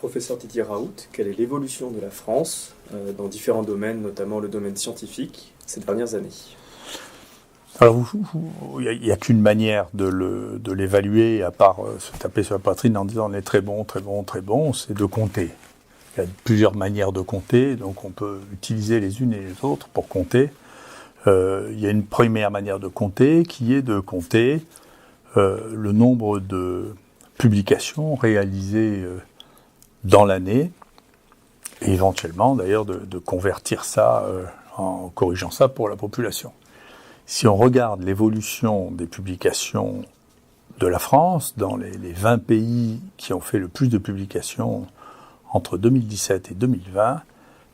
professeur Didier Raoult, quelle est l'évolution de la France dans différents domaines, notamment le domaine scientifique, ces dernières années? Alors, il n'y a qu'une manière de l'évaluer, à part se taper sur la poitrine en disant on est très bon, très bon, très bon, c'est de compter. Il y a plusieurs manières de compter, donc on peut utiliser les unes et les autres pour compter. Il y a une première manière de compter qui est de compter le nombre de publications réalisées dans l'année, et éventuellement d'ailleurs de convertir ça en corrigeant ça pour la population. Si on regarde l'évolution des publications de la France, dans les 20 pays qui ont fait le plus de publications entre 2017 et 2020,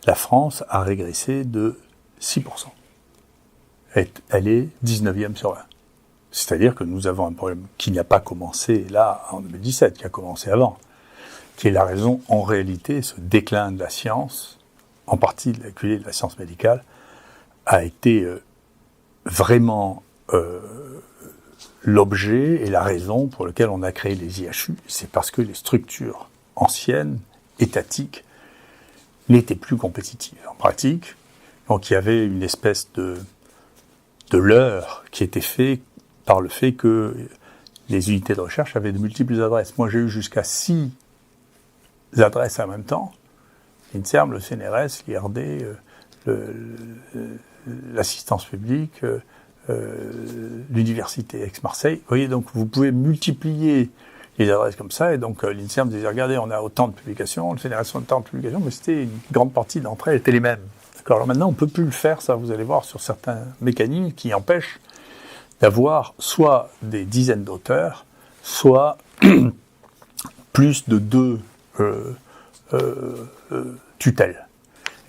la France a régressé de 6%. Elle est 19e sur 20. C'est-à-dire que nous avons un problème qui n'a pas commencé là en 2017, qui a commencé avant, qui est la raison, en réalité, ce déclin de la science, en partie de la science médicale, a été vraiment l'objet et la raison pour laquelle on a créé les IHU. C'est parce que les structures anciennes, étatiques, n'étaient plus compétitives en pratique. Donc il y avait une espèce de leurre qui était fait par le fait que les unités de recherche avaient de multiples adresses. Moi, j'ai eu jusqu'à 6 adresses en même temps. l'INSERM, le CNRS, l'IRD, l'assistance publique, l'université Aix-Marseille. Vous voyez, donc vous pouvez multiplier les adresses comme ça, et donc l'INSERM disait, regardez, on a autant de publications, le CNRS a autant de publications, mais c'était une grande partie d'entre elles étaient les mêmes. D'accord. Alors maintenant, on ne peut plus le faire, ça, vous allez voir, sur certains mécanismes qui empêchent d'avoir soit des dizaines d'auteurs, soit plus de 2 tutelles.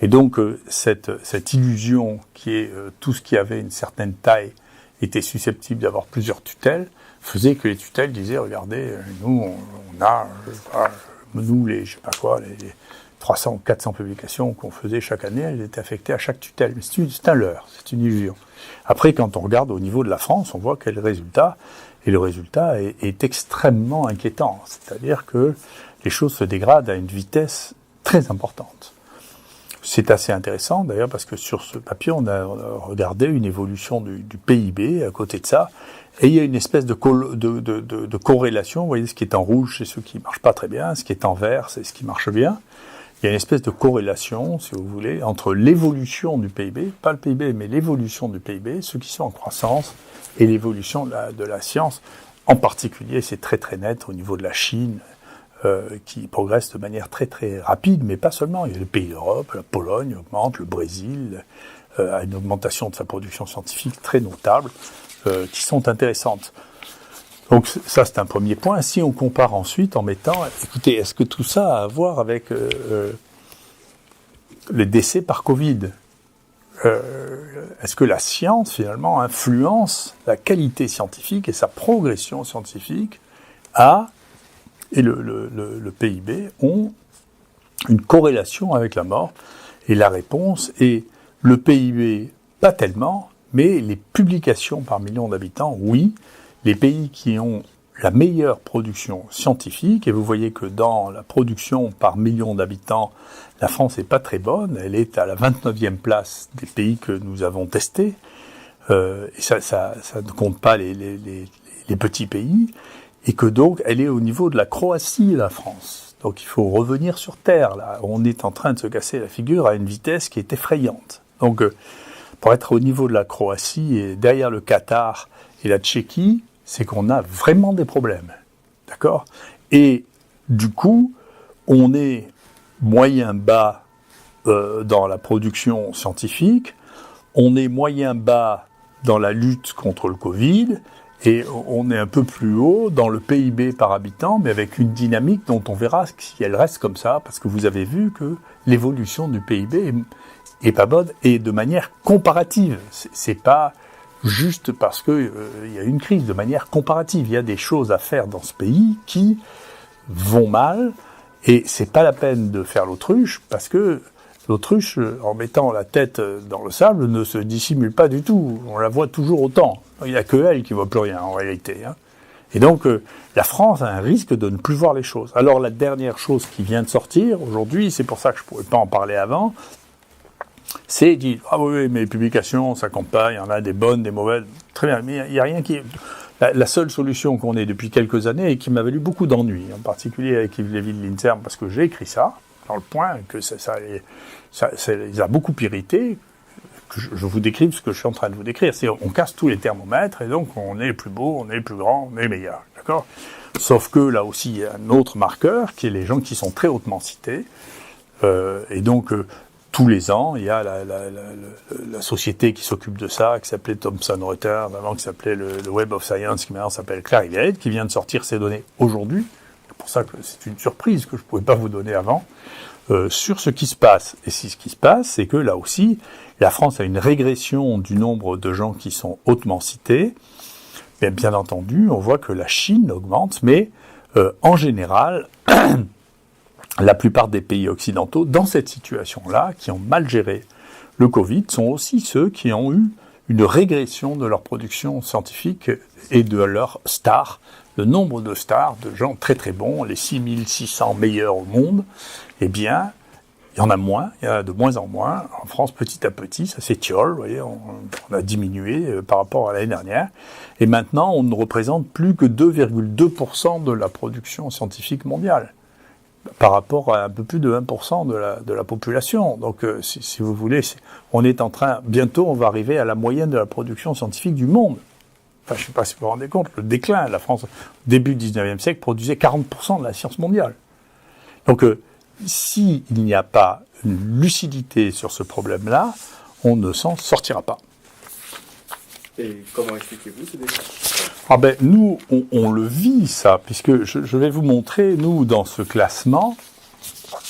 Et donc, cette illusion qui est tout ce qui avait une certaine taille était susceptible d'avoir plusieurs tutelles, faisait que les tutelles disaient, regardez, nous, on a, nous, les 300 ou 400 publications qu'on faisait chaque année, elles étaient affectées à chaque tutelle. Mais c'est un leurre, c'est une illusion. Après, quand on regarde au niveau de la France, on voit quel est le résultat, et le résultat est extrêmement inquiétant. C'est-à-dire que les choses se dégradent à une vitesse très importante. C'est assez intéressant, d'ailleurs, parce que sur ce papier, on a regardé une évolution du PIB à côté de ça, et il y a une espèce de corrélation. Vous voyez, ce qui est en rouge, c'est ce qui ne marche pas très bien, ce qui est en vert, c'est ce qui marche bien. Il y a une espèce de corrélation, si vous voulez, entre l'évolution du PIB, pas le PIB, mais l'évolution du PIB, ceux qui sont en croissance, et l'évolution de la science. En particulier, c'est très très net au niveau de la Chine, qui progresse de manière très très rapide, mais pas seulement. Il y a les pays d'Europe, la Pologne augmente, le Brésil a une augmentation de sa production scientifique très notable, qui sont intéressantes. Donc ça, c'est un premier point. Si on compare ensuite en mettant, écoutez, est-ce que tout ça a à voir avec les décès par Covid ? Est-ce que la science, finalement, influence la qualité scientifique et sa progression scientifique et le PIB ont une corrélation avec la mort? Et la réponse est le PIB, pas tellement, mais les publications par million d'habitants, oui. Les pays qui ont la meilleure production scientifique, et vous voyez que dans la production par million d'habitants, la France n'est pas très bonne, elle est à la 29e place des pays que nous avons testés, et ça ne compte pas les petits pays, et que donc elle est au niveau de la Croatie, la France. Donc il faut revenir sur Terre, là. On est en train de se casser la figure à une vitesse qui est effrayante. Donc pour être au niveau de la Croatie, et derrière le Qatar et la Tchéquie, c'est qu'on a vraiment des problèmes, d'accord ? Et du coup, on est moyen bas dans la production scientifique, on est moyen bas dans la lutte contre le Covid, et on est un peu plus haut dans le PIB par habitant, mais avec une dynamique dont on verra si elle reste comme ça, parce que vous avez vu que l'évolution du PIB est pas bonne, et de manière comparative. C'est pas juste parce que y a une crise, de manière comparative. Il y a des choses à faire dans ce pays qui vont mal, et c'est pas la peine de faire l'autruche, parce que l'autruche, en mettant la tête dans le sable, ne se dissimule pas du tout. On la voit toujours autant. Il n'y a que elle qui ne voit plus rien, en réalité. Hein. Et donc, la France a un risque de ne plus voir les choses. Alors, la dernière chose qui vient de sortir aujourd'hui, c'est pour ça que je ne pouvais pas en parler avant, c'est dit, ah oui, mais les publications, ça compte pas, il y en a des bonnes, des mauvaises, très bien, mais il n'y a rien qui... La seule solution qu'on ait depuis quelques années et qui m'a valu beaucoup d'ennuis, en particulier avec Yves Lévy de l'INSERM, parce que j'ai écrit ça, dans le point que ça les a beaucoup irrités, que je vous décrive ce que je suis en train de vous décrire. C'est on casse tous les thermomètres et donc on est les plus beaux, on est les plus grands, on est les meilleurs. D'accord ? Sauf que là aussi, il y a un autre marqueur qui est les gens qui sont très hautement cités. Et donc, tous les ans, il y a la société qui s'occupe de ça, qui s'appelait Thomson Reuters, avant qui s'appelait le Web of Science, qui maintenant s'appelle Clarivate, qui vient de sortir ses données aujourd'hui. C'est pour ça que c'est une surprise que je ne pouvais pas vous donner avant, sur ce qui se passe. Et si ce qui se passe, c'est que là aussi, la France a une régression du nombre de gens qui sont hautement cités. Mais bien entendu, on voit que la Chine augmente, mais en général, la plupart des pays occidentaux, dans cette situation-là, qui ont mal géré le Covid, sont aussi ceux qui ont eu une régression de leur production scientifique et de leurs stars. Le nombre de stars, de gens très très bons, les 6600 meilleurs au monde, eh bien, il y en a moins, il y en a de moins en moins. En France, petit à petit, ça s'étiole, vous voyez, on a diminué par rapport à l'année dernière. Et maintenant, on ne représente plus que 2,2% de la production scientifique mondiale, par rapport à un peu plus de 1% de la population. Donc, si vous voulez, on est en train, bientôt, on va arriver à la moyenne de la production scientifique du monde. Enfin, je ne sais pas si vous vous rendez compte, le déclin, la France, au début du 19e siècle, produisait 40% de la science mondiale. Donc, s'il n'y a pas une lucidité sur ce problème-là, on ne s'en sortira pas. Et comment expliquez-vous ce déclin ? Ah ben, nous, on le vit, ça, puisque je vais vous montrer, nous, dans ce classement,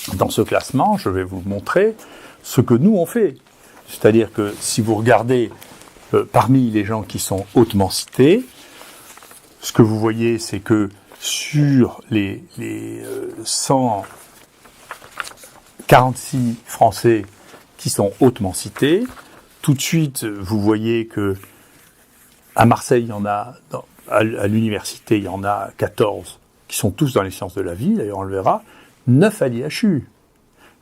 je vais vous montrer ce que nous, on fait. C'est-à-dire que si vous regardez parmi les gens qui sont hautement cités, ce que vous voyez, c'est que sur les 146 Français qui sont hautement cités, tout de suite, vous voyez que à Marseille, il y en a, à l'université, il y en a 14 qui sont tous dans les sciences de la vie, d'ailleurs on le verra, 9 à l'IHU.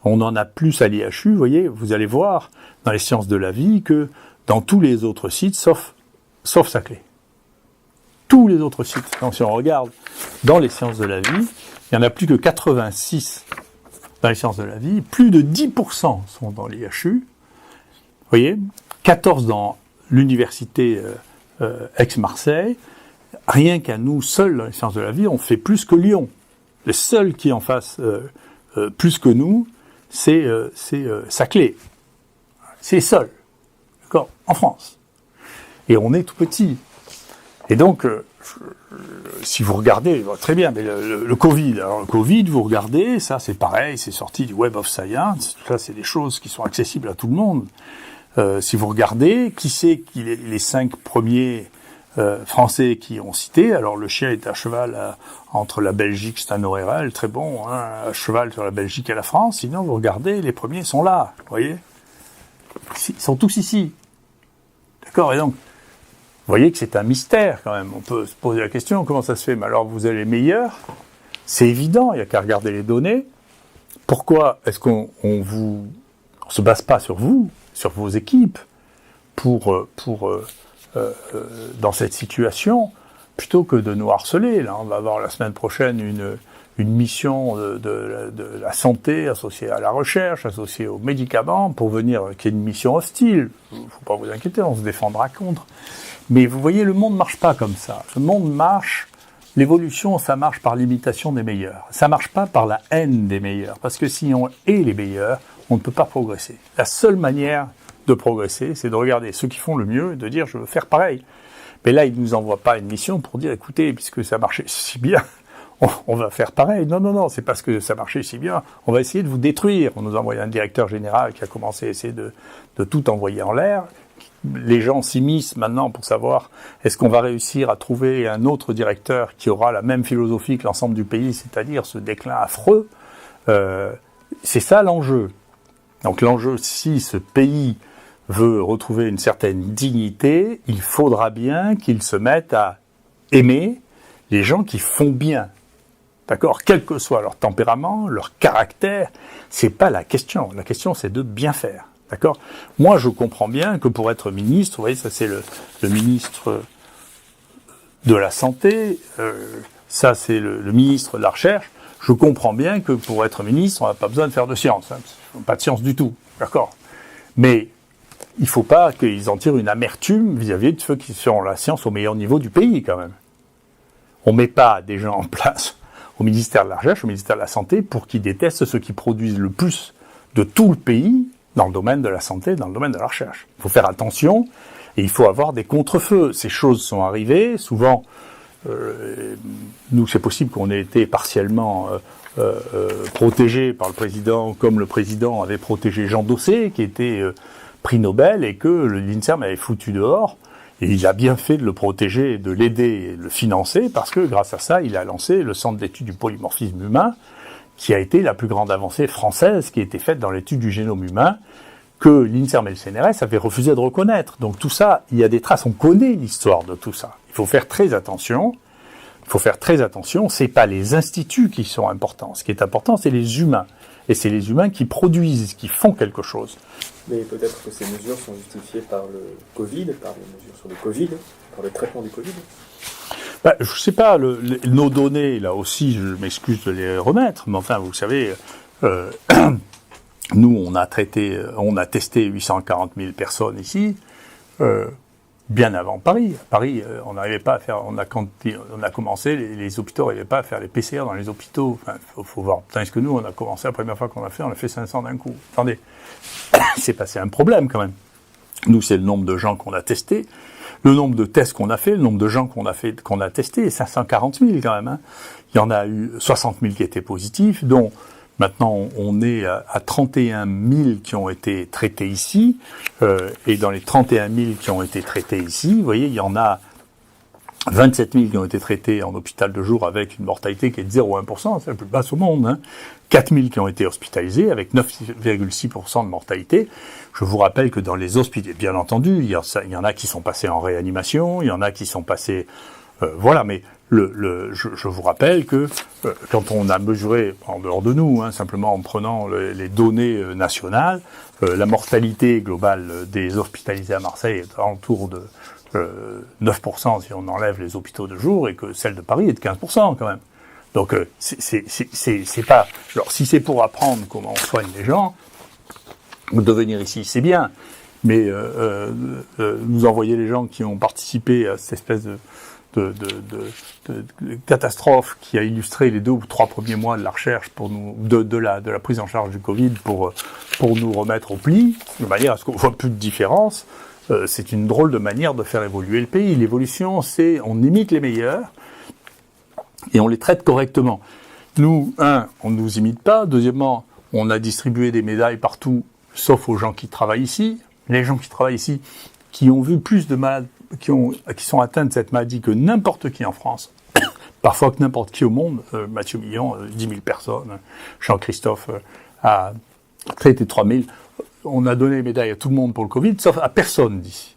On en a plus à l'IHU, vous allez voir dans les sciences de la vie que dans tous les autres sites, sauf Saclay. Tous les autres sites. Donc si on regarde dans les sciences de la vie, il n'y en a plus que 86 dans les sciences de la vie, plus de 10% sont dans l'IHU, vous voyez, 14 dans l'université Aix-Marseille, rien qu'à nous seuls dans les sciences de la vie, on fait plus que Lyon. Les seuls qui en fassent plus que nous, c'est Saclay. C'est les seuls, d'accord, en France. Et on est tout petit. Et donc, si vous regardez, très bien, mais le Covid, alors le Covid, vous regardez, ça c'est pareil, c'est sorti du Web of Science, ça c'est des choses qui sont accessibles à tout le monde. Si vous regardez, qui c'est les 5 premiers Français qui ont cité, alors le chien est à cheval entre la Belgique, c'est un Oréal, très bon, hein, à cheval sur la Belgique et la France, sinon vous regardez, les premiers sont là, vous voyez, ils sont tous ici. D'accord, et donc, vous voyez que c'est un mystère quand même. On peut se poser la question, comment ça se fait ? Mais alors vous êtes les meilleurs ? C'est évident, il n'y a qu'à regarder les données. Pourquoi est-ce qu'on se base pas sur vous, sur vos équipes, dans cette situation, plutôt que de nous harceler ? Là, on va avoir la semaine prochaine une mission de la santé associée à la recherche, associée aux médicaments, pour venir, qui est une mission hostile. Il ne faut pas vous inquiéter, on se défendra contre. Mais vous voyez, le monde ne marche pas comme ça. Le monde marche, l'évolution, ça marche par l'imitation des meilleurs. Ça ne marche pas par la haine des meilleurs. Parce que si on est les meilleurs, on ne peut pas progresser. La seule manière de progresser, c'est de regarder ceux qui font le mieux et de dire « je veux faire pareil ». Mais là, ils ne nous envoient pas une mission pour dire « écoutez, puisque ça marchait si bien, on va faire pareil ». Non, c'est parce que ça marchait si bien, on va essayer de vous détruire. On nous a envoyé un directeur général qui a commencé à essayer de tout envoyer en l'air. Les gens s'immiscent maintenant pour savoir est-ce qu'on va réussir à trouver un autre directeur qui aura la même philosophie que l'ensemble du pays, c'est-à-dire ce déclin affreux. C'est ça l'enjeu. Donc l'enjeu, si ce pays veut retrouver une certaine dignité, il faudra bien qu'il se mette à aimer les gens qui font bien. D'accord ? Quel que soit leur tempérament, leur caractère, c'est pas la question. La question, c'est de bien faire. D'accord ? Moi, je comprends bien que pour être ministre, vous voyez, ça c'est le ministre de la Santé, ça c'est le ministre de la Recherche. Je comprends bien que pour être ministre, on n'a pas besoin de faire de science. Pas de science du tout. D'accord ? Mais il ne faut pas qu'ils en tirent une amertume vis-à-vis de ceux qui font la science au meilleur niveau du pays, quand même. On ne met pas des gens en place au ministère de la Recherche, au ministère de la Santé, pour qu'ils détestent ceux qui produisent le plus de tout le pays dans le domaine de la santé, dans le domaine de la recherche. Il faut faire attention et il faut avoir des contre-feux. Ces choses sont arrivées, souvent, nous c'est possible qu'on ait été partiellement protégés par le président, comme le président avait protégé Jean Dossé, qui était prix Nobel, et que l'INSERM avait foutu dehors. Et il a bien fait de le protéger, de l'aider et de le financer, parce que grâce à ça, il a lancé le Centre d'études du polymorphisme humain, qui a été la plus grande avancée française qui a été faite dans l'étude du génome humain, que l'INSERM et le CNRS avaient refusé de reconnaître. Donc tout ça, il y a des traces, on connaît l'histoire de tout ça. Il faut faire très attention. Il faut faire très attention, c'est pas les instituts qui sont importants. Ce qui est important, c'est les humains. Et c'est les humains qui produisent, qui font quelque chose. Mais peut-être que ces mesures sont justifiées par le Covid, par les mesures sur le Covid, par le traitement du Covid. Je ne sais pas, nos données, là aussi, je m'excuse de les remettre, mais enfin, vous savez, nous, on a testé 840 000 personnes ici, bien avant Paris. À Paris, on n'arrivait pas à faire, on a commencé, les hôpitaux n'arrivaient pas à faire les PCR dans les hôpitaux. Enfin, faut voir. Est-ce que nous, on a commencé, la première fois qu'on a fait 500 d'un coup. Attendez, c'est passé un problème quand même. Nous, c'est le nombre de gens qu'on a testés, le nombre de tests qu'on a fait, le nombre de gens qu'on a testés, 540 000 quand même. Hein. Il y en a eu 60 000 qui étaient positifs, dont maintenant on est à 31 000 qui ont été traités ici, et dans les 31 000 qui ont été traités ici, vous voyez, il y en a 27 000 qui ont été traités en hôpital de jour avec une mortalité qui est de 0,1%, c'est la plus basse au monde. Hein. 4 000 qui ont été hospitalisés avec 9,6% de mortalité. Je vous rappelle que dans les hôpitaux, bien entendu, il y en a qui sont passés en réanimation, il y en a qui sont passés... voilà, mais je vous rappelle que quand on a mesuré, en dehors de nous, hein, simplement en prenant les données nationales, la mortalité globale des hospitalisés à Marseille est autour de 9% si on enlève les hôpitaux de jour, et que celle de Paris est de 15% quand même. Donc c'est pas... Alors si c'est pour apprendre comment on soigne les gens, de venir ici, c'est bien, mais nous envoyer les gens qui ont participé à cette espèce de catastrophe qui a illustré les 2 ou 3 premiers mois de la recherche pour nous, de la prise en charge du Covid pour nous remettre au pli, de manière à ce qu'on voit plus de différence, c'est une drôle de manière de faire évoluer le pays. L'évolution, c'est on imite les meilleurs et on les traite correctement. Nous, on ne nous imite pas. Deuxièmement, on a distribué des médailles partout, sauf aux gens qui travaillent ici. Les gens qui travaillent ici, qui ont vu plus de malades, qui sont atteints de cette maladie que n'importe qui en France, parfois que n'importe qui au monde. Mathieu Millon, 10 000 personnes. Jean-Christophe a traité 3 000. On a donné les médailles à tout le monde pour le Covid, sauf à personne d'ici.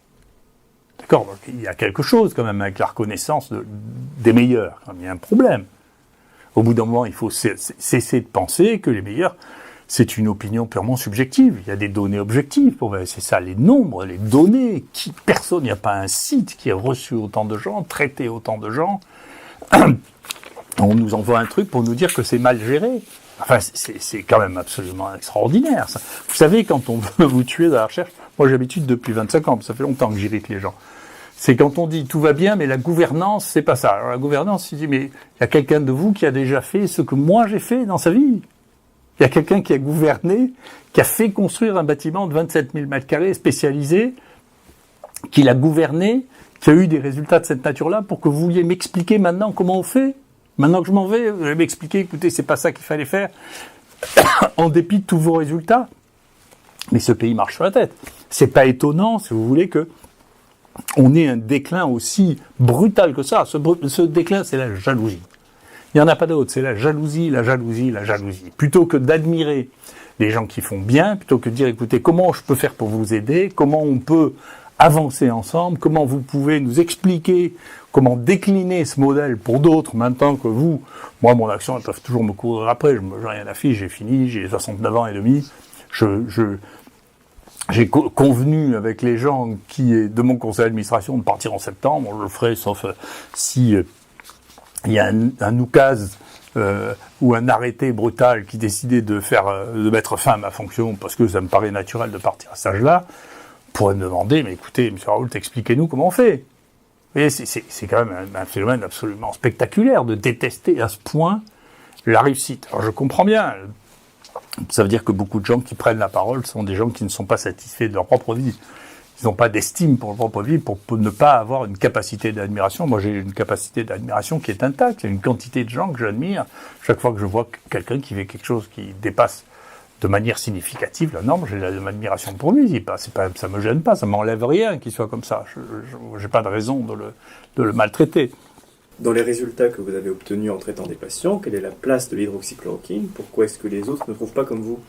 D'accord ? Donc, il y a quelque chose quand même avec la reconnaissance des meilleurs. Il y a un problème. Au bout d'un moment, il faut cesser de penser que les meilleurs, c'est une opinion purement subjective. Il y a des données objectives. C'est ça, les nombres, les données. Personne, il n'y a pas un site qui a reçu autant de gens, traité autant de gens. On nous envoie un truc pour nous dire que c'est mal géré. Enfin, c'est quand même absolument extraordinaire, ça. Vous savez, quand on veut vous tuer dans la recherche, moi j'ai l'habitude depuis 25 ans, ça fait longtemps que j'irrite les gens. C'est quand on dit tout va bien, mais la gouvernance, c'est pas ça. Alors la gouvernance, il dit, mais il y a quelqu'un de vous qui a déjà fait ce que moi j'ai fait dans sa vie. Il y a quelqu'un qui a gouverné, qui a fait construire un bâtiment de 27 000 mètres carrés spécialisé, qui l'a gouverné, qui a eu des résultats de cette nature-là, pour que vous vouliez m'expliquer maintenant comment on fait. Maintenant que je m'en vais, vous allez m'expliquer, écoutez, c'est pas ça qu'il fallait faire, en dépit de tous vos résultats. Mais ce pays marche sur la tête. C'est pas étonnant, si vous voulez, que on ait un déclin aussi brutal que ça. Ce déclin, c'est la jalousie. Il n'y en a pas d'autre, c'est la jalousie, la jalousie, la jalousie. Plutôt que d'admirer les gens qui font bien, plutôt que de dire, écoutez, comment je peux faire pour vous aider, comment on peut avancer ensemble, comment vous pouvez nous expliquer comment décliner ce modèle pour d'autres, maintenant que vous, moi, mon action, elles peuvent toujours me courir après, j'ai rien à fiche, j'ai fini, j'ai 69 ans et demi, j'ai convenu avec les gens de mon conseil d'administration de partir en septembre, je le ferai, sauf si il y a un oukase ou un arrêté brutal qui décidait de mettre fin à ma fonction, parce que ça me paraît naturel de partir à cet âge-là, pourrait me demander, mais écoutez, M. Raoult, expliquez-nous comment on fait. Vous voyez, c'est quand même un phénomène absolument spectaculaire de détester à ce point la réussite. Alors je comprends bien, ça veut dire que beaucoup de gens qui prennent la parole sont des gens qui ne sont pas satisfaits de leur propre vie. Ils n'ont pas d'estime pour leur propre vie, pour ne pas avoir une capacité d'admiration. Moi, j'ai une capacité d'admiration qui est intacte. Il y a une quantité de gens que j'admire. Chaque fois que je vois quelqu'un qui fait quelque chose qui dépasse de manière significative la norme, j'ai de l'admiration pour lui. Ça me gêne pas, ça m'enlève rien qu'il soit comme ça. Je n'ai pas de raison de le maltraiter. Dans les résultats que vous avez obtenus en traitant des patients, quelle est la place de l'hydroxychloroquine? Pourquoi est-ce que les autres ne trouvent pas comme vous?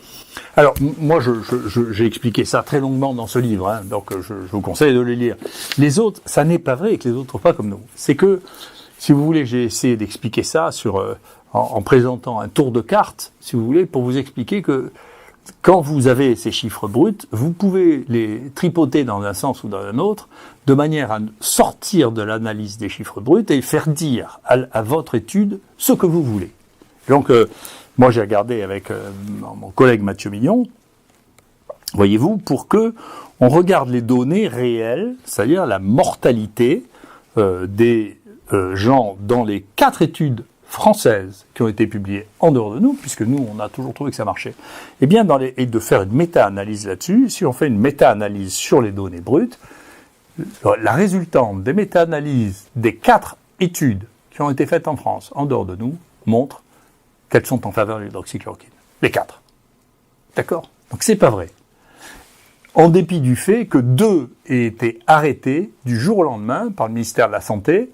Alors, moi, j'ai expliqué ça très longuement dans ce livre, hein, donc je vous conseille de le lire. Les autres, ça n'est pas vrai que les autres ne trouvent pas comme nous. C'est que, si vous voulez, j'ai essayé d'expliquer ça en présentant un tour de carte, si vous voulez, pour vous expliquer que quand vous avez ces chiffres bruts, vous pouvez les tripoter dans un sens ou dans un autre, de manière à sortir de l'analyse des chiffres bruts et faire dire à votre étude ce que vous voulez. Donc, moi j'ai regardé avec mon collègue Mathieu Mignon, voyez-vous, pour que on regarde les données réelles, c'est-à-dire la mortalité des gens dans les 4 études françaises qui ont été publiées en dehors de nous, puisque nous, on a toujours trouvé que ça marchait, et bien et de faire une méta-analyse là-dessus. Si on fait une méta-analyse sur les données brutes, la résultante des méta-analyses des 4 études qui ont été faites en France, en dehors de nous, montre qu'elles sont en faveur de l'hydroxychloroquine. Les 4. D'accord? Donc c'est pas vrai. En dépit du fait que 2 aient été arrêtés du jour au lendemain par le ministère de la Santé,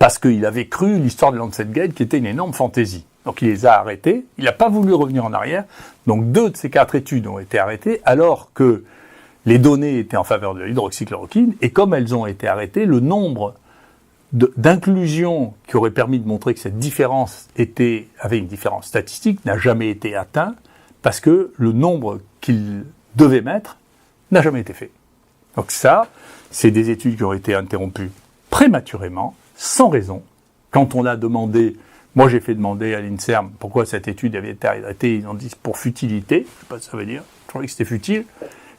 parce qu'il avait cru l'histoire de Lancet-Gate qui était une énorme fantaisie. Donc il les a arrêtés, il n'a pas voulu revenir en arrière, donc 2 de ces 4 études ont été arrêtées, alors que les données étaient en faveur de l'hydroxychloroquine, et comme elles ont été arrêtées, le nombre d'inclusions qui aurait permis de montrer que cette différence avait une différence statistique n'a jamais été atteint, parce que le nombre qu'il devait mettre n'a jamais été fait. Donc ça, c'est des études qui ont été interrompues prématurément, sans raison. Quand on l'a demandé, moi j'ai fait demander à l'INSERM pourquoi cette étude avait été arrêtée, ils ont dit pour futilité, je ne sais pas ce que ça veut dire, je trouvais que c'était futile,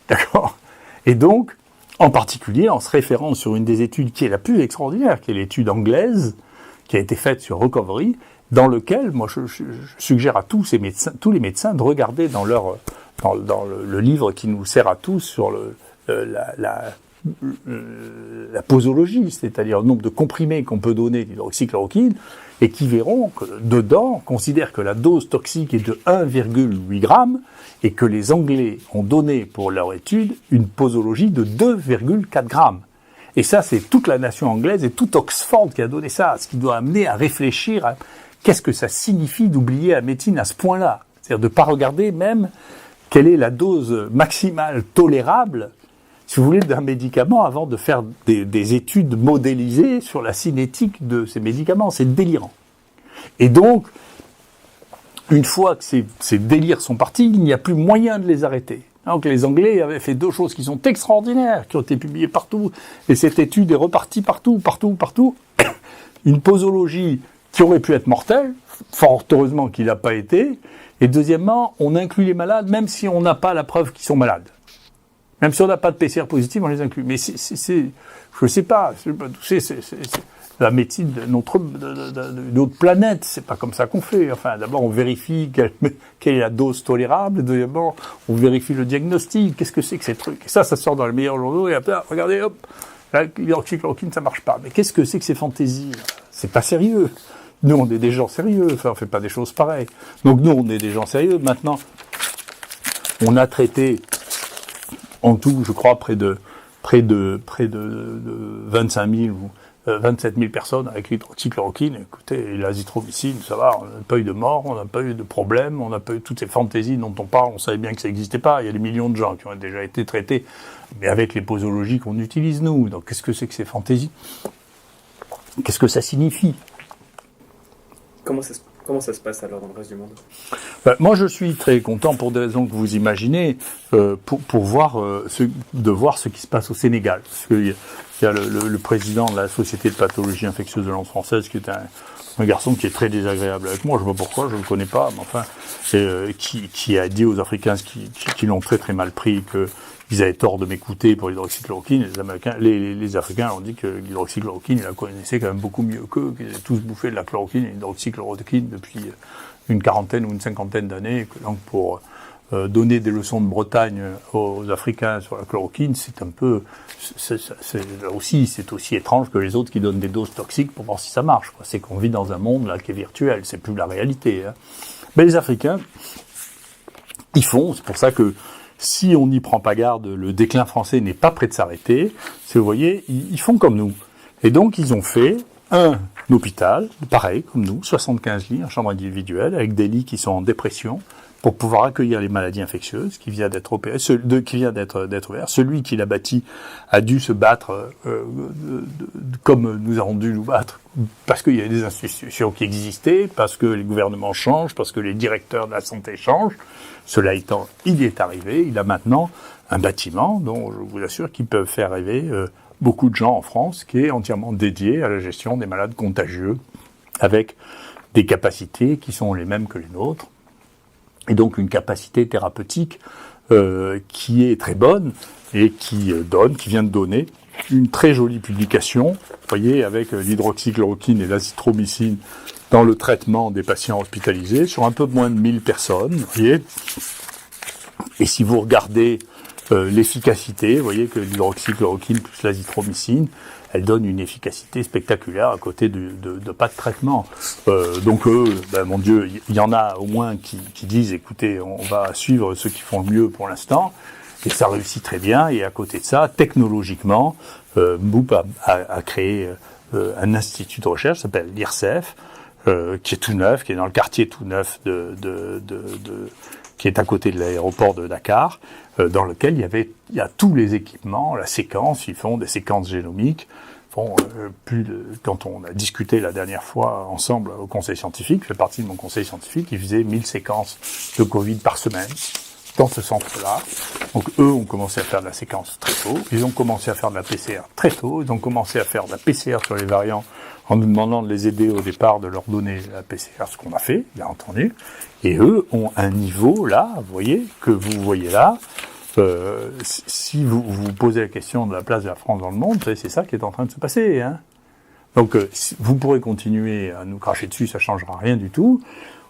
d'accord. Et donc, en particulier, en se référant sur une des études qui est la plus extraordinaire, qui est l'étude anglaise, qui a été faite sur Recovery, dans lequel, moi je suggère à tous les médecins de regarder dans le livre qui nous sert à tous sur la posologie, c'est-à-dire le nombre de comprimés qu'on peut donner d'hydroxychloroquine, et qui verront que dedans, on considère que la dose toxique est de 1,8 g, et que les Anglais ont donné pour leur étude une posologie de 2,4 g. Et ça, c'est toute la nation anglaise et tout Oxford qui a donné ça, ce qui doit amener à réfléchir à qu'est-ce que ça signifie d'oublier la médecine à ce point-là. C'est-à-dire de ne pas regarder même quelle est la dose maximale tolérable, si vous voulez, d'un médicament avant de faire des études modélisées sur la cinétique de ces médicaments. C'est délirant. Et donc, une fois que ces délires sont partis, il n'y a plus moyen de les arrêter. Donc les Anglais avaient fait 2 choses qui sont extraordinaires, qui ont été publiées partout, et cette étude est repartie partout. Une posologie qui aurait pu être mortelle, fort heureusement qu'il n'a pas été, et deuxièmement, on inclut les malades même si on n'a pas la preuve qu'ils sont malades. Même si on n'a pas de PCR positif, on les inclut. Mais je sais pas, c'est la médecine d'une autre planète, c'est pas comme ça qu'on fait. Enfin, d'abord, on vérifie quelle est la dose tolérable, et deuxièmement, on vérifie le diagnostic, qu'est-ce que c'est que ces trucs. Et ça sort dans les meilleurs journaux, et après, regardez, hop, l'hydroxychloroquine, ça marche pas. Mais qu'est-ce que c'est que ces fantaisies? C'est pas sérieux. Nous, on est des gens sérieux, enfin, on fait pas des choses pareilles. Donc nous, on est des gens sérieux. Maintenant, on a traité en tout, je crois, près de 25 000 27 000 personnes avec l'hydroxychloroquine. Écoutez, l'azithromycine, ça va, on n'a pas eu de mort, on n'a pas eu de problème, on n'a pas eu toutes ces fantaisies dont on parle, on savait bien que ça n'existait pas. Il y a des millions de gens qui ont déjà été traités, mais avec les posologies qu'on utilise nous. Donc qu'est-ce que c'est que ces fantaisies ? Qu'est-ce que ça signifie ? Comment ça se passe alors dans le reste du monde ? Moi, je suis très content pour des raisons que vous imaginez, pour voir ce qui se passe au Sénégal. Parce qu'il y a le président de la Société de pathologie infectieuse de langue française, qui est un garçon qui est très désagréable avec moi. Je ne sais pas pourquoi, je ne le connais pas, mais enfin, qui a dit aux Africains qui l'ont très très mal pris qu'ils avaient tort de m'écouter pour l'hydroxychloroquine. Les Africains ont dit que l'hydroxychloroquine, ils la connaissaient quand même beaucoup mieux qu'eux, qu'ils avaient tous bouffé de la chloroquine et de l'hydroxychloroquine depuis une quarantaine ou une cinquantaine d'années. Donc pour donner des leçons de Bretagne aux Africains sur la chloroquine, c'est un peu, c'est aussi étrange que les autres qui donnent des doses toxiques pour voir si ça marche, quoi. C'est qu'on vit dans un monde là qui est virtuel, c'est plus la réalité, hein. Mais les Africains, ils font, c'est pour ça que si on n'y prend pas garde, le déclin français n'est pas prêt de s'arrêter. Vous voyez, ils font comme nous. Et donc, ils ont fait un hôpital, pareil, comme nous, 75 lits en chambre individuelle, avec des lits qui sont en dépression, pour pouvoir accueillir les maladies infectieuses, qui vient d'être opéré, qui vient d'être ouvert. Celui qui l'a bâti a dû se battre comme nous avons dû nous battre, parce qu'il y a des institutions qui existaient, parce que les gouvernements changent, parce que les directeurs de la santé changent. Cela étant, il est arrivé, il a maintenant un bâtiment dont je vous assure qu'il peut faire rêver beaucoup de gens en France, qui est entièrement dédié à la gestion des malades contagieux, avec des capacités qui sont les mêmes que les nôtres, et donc une capacité thérapeutique qui est très bonne et qui vient de donner une très jolie publication, vous voyez, avec l'hydroxychloroquine et l'azithromycine dans le traitement des patients hospitalisés sur un peu moins de 1000 personnes, vous voyez. Et si vous regardez l'efficacité, vous voyez que l'hydroxychloroquine plus l'azithromycine, elle donne une efficacité spectaculaire à côté de pas de traitement. Donc mon Dieu, il y en a au moins qui disent, écoutez, on va suivre ceux qui font le mieux pour l'instant, et ça réussit très bien. Et à côté de ça, technologiquement, Mboup a créé un institut de recherche, ça s'appelle l'IRCEF, qui est tout neuf, qui est dans le quartier tout neuf qui est à côté de l'aéroport de Dakar, dans lequel il y a tous les équipements, la séquence, ils font des séquences génomiques, quand on a discuté la dernière fois ensemble au conseil scientifique, je fais partie de mon conseil scientifique, ils faisaient 1000 séquences de Covid par semaine, dans ce centre-là. Donc eux ont commencé à faire de la séquence très tôt, ils ont commencé à faire de la PCR très tôt, ils ont commencé à faire de la PCR sur les variants en nous demandant de les aider au départ, de leur donner la PCR, ce qu'on a fait, bien entendu. Et eux ont un niveau là, vous voyez, que vous voyez là. Si vous vous posez la question de la place de la France dans le monde, c'est ça qui est en train de se passer, hein. Donc vous pourrez continuer à nous cracher dessus, ça ne changera rien du tout.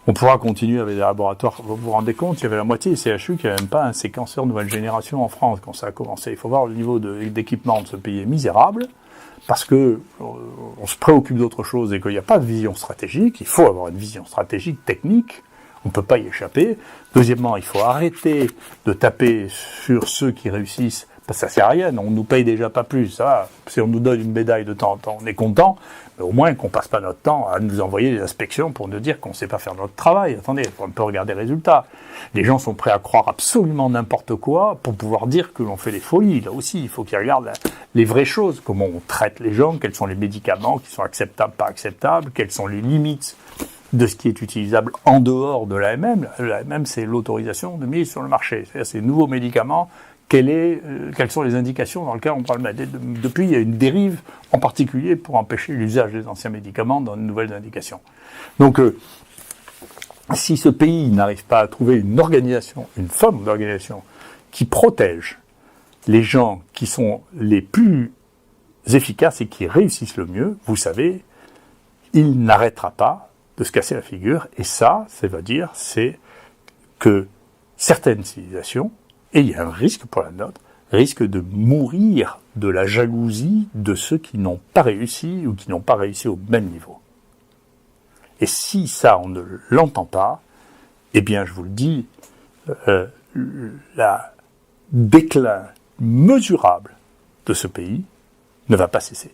On pourra continuer avec des laboratoires. Vous vous rendez compte, il y avait la moitié des CHU qui n'avaient même pas un séquenceur nouvelle génération en France quand ça a commencé. Il faut voir le niveau d'équipement de ce pays est misérable, parce que on se préoccupe d'autre chose et qu'il n'y a pas de vision stratégique. Il faut avoir une vision stratégique, technique. On ne peut pas y échapper. Deuxièmement, il faut arrêter de taper sur ceux qui réussissent, parce que ça sert à rien. On nous paye déjà pas plus. Ça, si on nous donne une médaille de temps en temps, on est content. Mais au moins qu'on passe pas notre temps à nous envoyer des inspections pour nous dire qu'on ne sait pas faire notre travail. Attendez, on peut regarder les résultats. Les gens sont prêts à croire absolument n'importe quoi pour pouvoir dire que l'on fait des folies. Là aussi, il faut qu'ils regardent les vraies choses. Comment on traite les gens, quels sont les médicaments qui sont acceptables, pas acceptables, quelles sont les limites de ce qui est utilisable en dehors de l'AMM. L'AMM, c'est l'autorisation de mise sur le marché. C'est-à-dire ces nouveaux médicaments, quelles sont les indications dans lesquelles on parle. Depuis, il y a une dérive, en particulier pour empêcher l'usage des anciens médicaments dans de nouvelles indications. Donc, si ce pays n'arrive pas à trouver une organisation, une forme d'organisation qui protège les gens qui sont les plus efficaces et qui réussissent le mieux, vous savez, il n'arrêtera pas de se casser la figure, et ça veut dire, c'est que certaines civilisations, et il y a un risque pour la nôtre, risquent de mourir de la jalousie de ceux qui n'ont pas réussi ou qui n'ont pas réussi au même niveau. Et si ça, on ne l'entend pas, eh bien, je vous le dis, le déclin mesurable de ce pays ne va pas cesser.